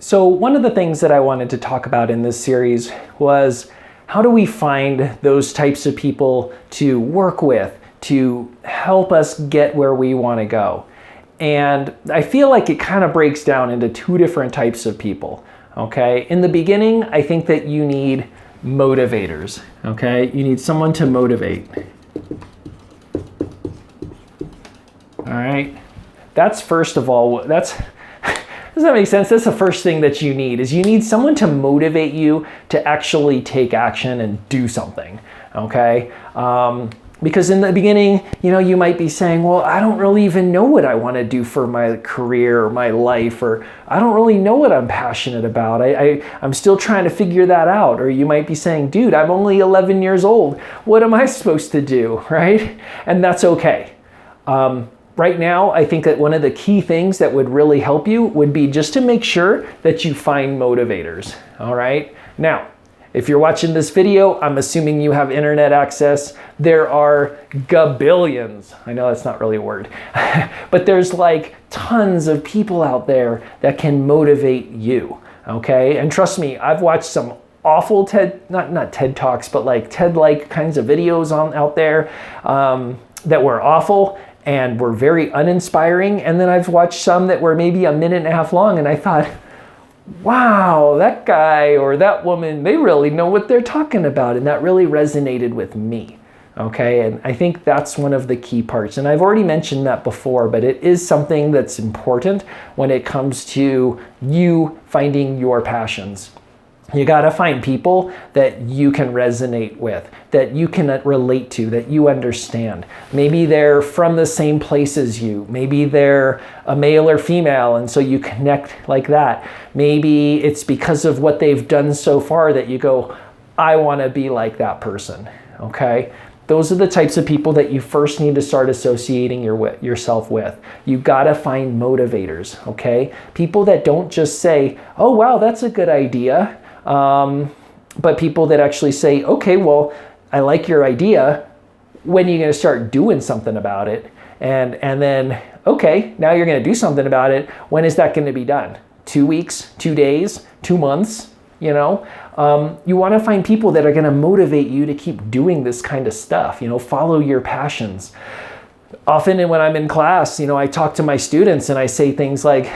So one of the things that I wanted to talk about in this series was how do we find those types of people to work with, to help us get where we want to go. And I feel like it kind of breaks down into two different types of people, okay? In the beginning, I think that you need motivators, okay? You need someone to motivate. All right, that's first of all, does that make sense? That's the first thing that you need, is you need someone to motivate you to actually take action and do something, okay? Because in the beginning, you might be saying, well, I don't really even know what I want to do for my career or my life, or I don't really know what I'm passionate about. I'm still trying to figure that out. Or you might be saying, dude, I'm only 11 years old. What am I supposed to do, right? And that's okay. Right now, I think that one of the key things that would really help you would be just to make sure that you find motivators, all right? Now, if you're watching this video, I'm assuming you have internet access. There are gabillions, I know that's not really a word, but there's like tons of people out there that can motivate you, okay? And trust me, I've watched some awful not TED Talks, but like TED-like kinds of videos out there that were awful and were very uninspiring. And then I've watched some that were maybe a minute and a half long, and I thought, wow, that guy or that woman, they really know what they're talking about. And that really resonated with me, okay? And I think that's one of the key parts. And I've already mentioned that before, but it is something that's important when it comes to you finding your passions. You got to find people that you can resonate with, that you can relate to, that you understand. Maybe they're from the same place as you. Maybe they're a male or female, and so you connect like that. Maybe it's because of what they've done so far that you go, I want to be like that person, okay? Those are the types of people that you first need to start associating yourself with. You got to find motivators, okay? People that don't just say, oh, wow, that's a good idea. But people that actually say, okay, well, I like your idea. When are you going to start doing something about it? And then, okay, now you're going to do something about it. When is that going to be done? 2 weeks, 2 days, 2 months? You want to find people that are going to motivate you to keep doing this kind of stuff, follow your passions. Often when I'm in class, I talk to my students and I say things like,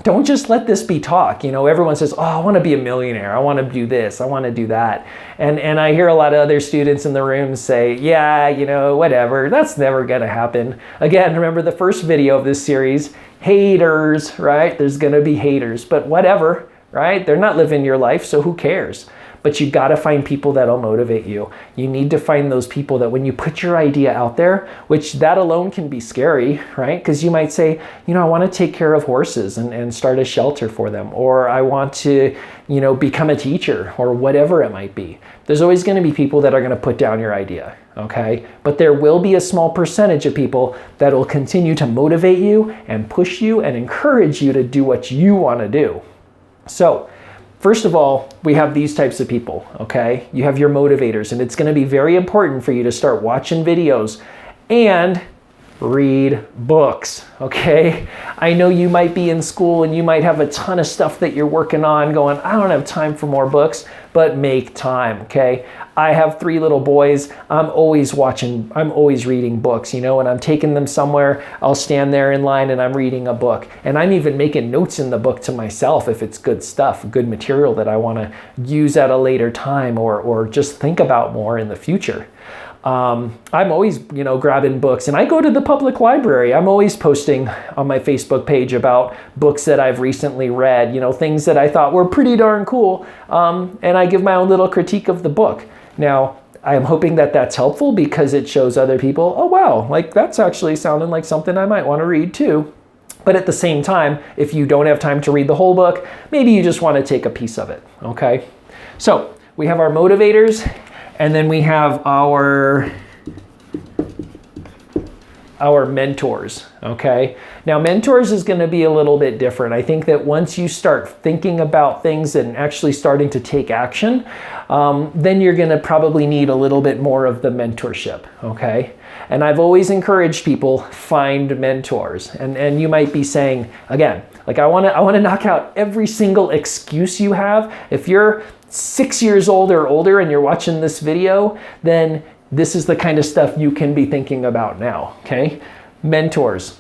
don't just let this be talk. Everyone says, oh, I want to be a millionaire. I want to do this. I want to do that. And I hear a lot of other students in the room say, yeah, whatever. That's never going to happen. Again, remember the first video of this series, haters, right? There's going to be haters, but whatever, right? They're not living your life, so who cares? But you got to find people that'll motivate you. You need to find those people that when you put your idea out there, which that alone can be scary, right? Because you might say, I want to take care of horses and start a shelter for them. Or I want to, become a teacher, or whatever it might be. There's always going to be people that are going to put down your idea, okay? But there will be a small percentage of people that will continue to motivate you and push you and encourage you to do what you want to do. So, first of all, we have these types of people, okay? You have your motivators, and it's going to be very important for you to start watching videos and read books, okay? I know you might be in school and you might have a ton of stuff that you're working on going, I don't have time for more books, but make time, okay? I have 3 little boys. I'm always reading books, and I'm taking them somewhere. I'll stand there in line and I'm reading a book. And I'm even making notes in the book to myself if it's good stuff, good material that I want to use at a later time or just think about more in the future. I'm always, grabbing books, and I go to the public library. I'm always posting on my Facebook page about books that I've recently read, things that I thought were pretty darn cool. And I give my own little critique of the book. Now, I'm hoping that that's helpful because it shows other people, oh, wow, like that's actually sounding like something I might want to read too. But at the same time, if you don't have time to read the whole book, maybe you just want to take a piece of it, okay? So we have our motivators, and then we have our mentors, okay? Now, mentors is going to be a little bit different. I think that once you start thinking about things and actually starting to take action, then you're going to probably need a little bit more of the mentorship, okay? And I've always encouraged people, find mentors. And you might be saying, again, like I want to knock out every single excuse you have. If you're 6 years old or older and you're watching this video, then this is the kind of stuff you can be thinking about now, okay? Mentors.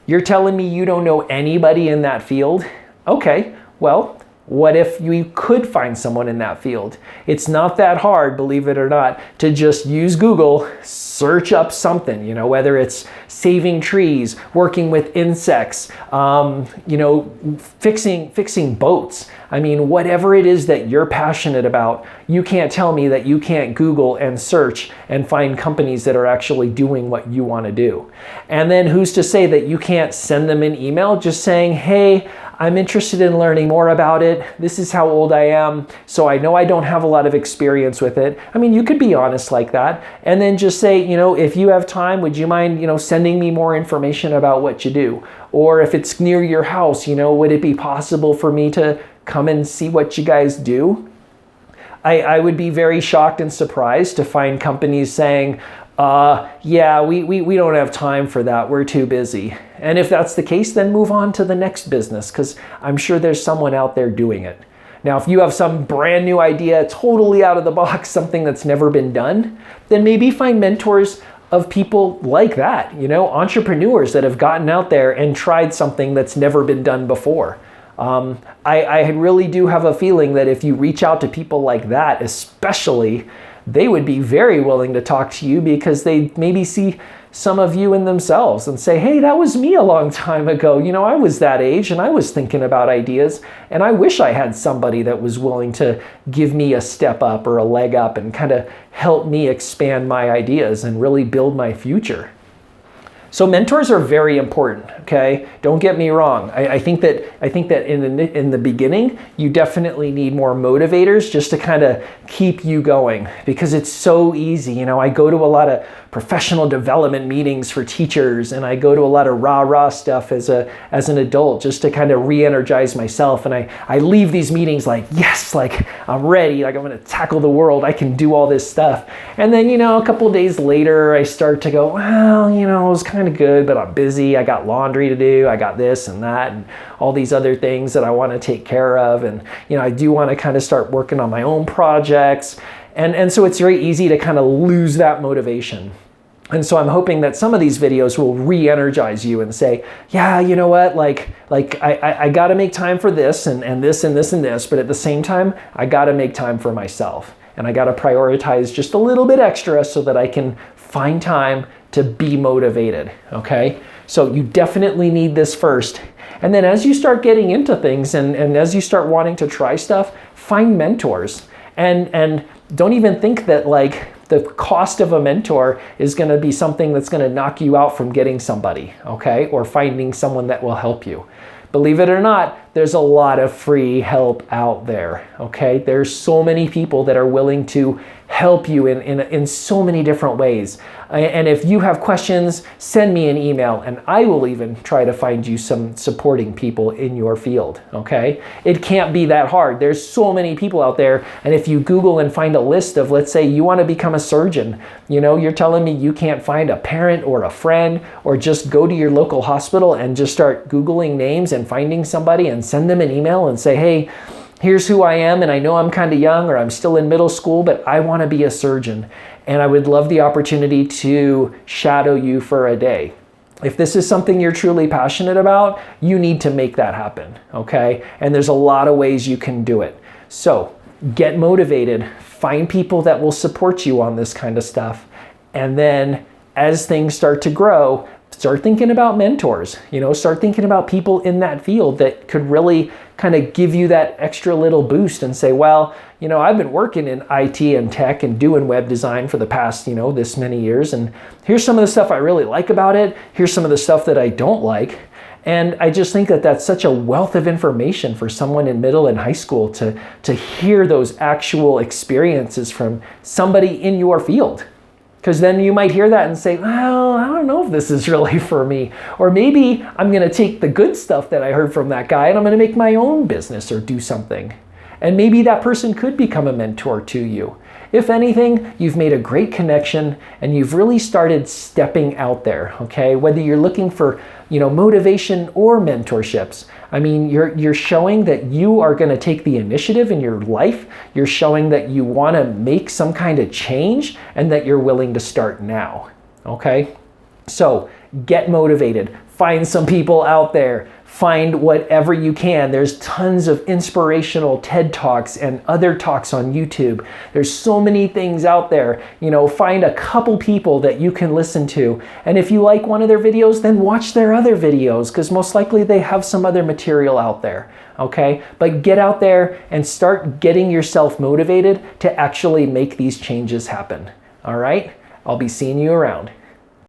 You're telling me you don't know anybody in that field? Okay, well, what if you could find someone in that field? It's not that hard, believe it or not, to just use Google, search up something, you know, whether it's saving trees, working with insects, you know, fixing boats. I mean, whatever it is that you're passionate about, you can't tell me that you can't Google and search and find companies that are actually doing what you want to do. And then who's to say that you can't send them an email just saying, hey, I'm interested in learning more about it. This is how old I am, so I know I don't have a lot of experience with it. I mean, you could be honest like that, and then just say, you know, if you have time, would you mind, you know, sending me more information about what you do? Or if it's near your house, you know, would it be possible for me to come and see what you guys do? I would be very shocked and surprised to find companies saying, yeah, we don't have time for that. We're too busy. And if that's the case, then move on to the next business, because I'm sure there's someone out there doing it. Now, if you have some brand new idea, totally out of the box, something that's never been done, then maybe find mentors of people like that, you know, entrepreneurs that have gotten out there and tried something that's never been done before. I really do have a feeling that if you reach out to people like that, especially, they would be very willing to talk to you because they maybe see some of you in themselves and say, hey, that was me a long time ago. You know, I was that age and I was thinking about ideas, and I wish I had somebody that was willing to give me a step up or a leg up and kind of help me expand my ideas and really build my future. So mentors are very important, okay? Don't get me wrong. I think that in the beginning, you definitely need more motivators just to kind of keep you going, because it's so easy. You know, I go to a lot of professional development meetings for teachers, and I go to a lot of rah-rah stuff as an adult just to kind of re-energize myself. And I leave these meetings like, yes, like I'm ready, like I'm gonna tackle the world, I can do all this stuff. And then, you know, a couple of days later, I start to go, well, you know, it was kind of good, but I'm busy, I got laundry to do, I got this and that, and all these other things that I wanna take care of. And, you know, I do wanna kind of start working on my own projects. And so it's very easy to kind of lose that motivation. And so I'm hoping that some of these videos will re-energize you and say, yeah, you know what, like I got to make time for this and this and this and this, but at the same time, I got to make time for myself. And I got to prioritize just a little bit extra so that I can find time to be motivated, okay? So you definitely need this first. And then as you start getting into things and as you start wanting to try stuff, find mentors. And don't even think that like the cost of a mentor is going to be something that's going to knock you out from getting somebody, okay? Or finding someone that will help you. Believe it or not, there's a lot of free help out there, okay? There's so many people that are willing to help you in so many different ways. And if you have questions, send me an email and I will even try to find you some supporting people in your field, okay? It can't be that hard. There's so many people out there, and if you Google and find a list of, let's say you want to become a surgeon, you know, you're telling me you can't find a parent or a friend, or just go to your local hospital and just start Googling names and finding somebody and send them an email and say, hey, here's who I am, and I know I'm kind of young or I'm still in middle school, but I want to be a surgeon. And I would love the opportunity to shadow you for a day. If this is something you're truly passionate about, you need to make that happen, okay? And there's a lot of ways you can do it. So get motivated, find people that will support you on this kind of stuff. And then as things start to grow, start thinking about mentors, you know, start thinking about people in that field that could really kind of give you that extra little boost and say, well, you know, I've been working in IT and tech and doing web design for the past, you know, this many years. And here's some of the stuff I really like about it. Here's some of the stuff that I don't like. And I just think that that's such a wealth of information for someone in middle and high school to hear those actual experiences from somebody in your field. Because then you might hear that and say, well, I don't know if this is really for me. Or maybe I'm going to take the good stuff that I heard from that guy and I'm going to make my own business or do something. And maybe that person could become a mentor to you. if anything, you've made a great connection and you've really started stepping out there, okay? Whether you're looking for, motivation or mentorships. I mean, you're showing that you are going to take the initiative in your life. You're showing that you want to make some kind of change and that you're willing to start now, okay? So get motivated. Find some people out there. Find whatever you can. There's tons of inspirational TED Talks and other talks on YouTube. There's so many things out there. Find a couple people that you can listen to. And if you like one of their videos, then watch their other videos, because most likely they have some other material out there. Okay? But get out there and start getting yourself motivated to actually make these changes happen. All right? I'll be seeing you around.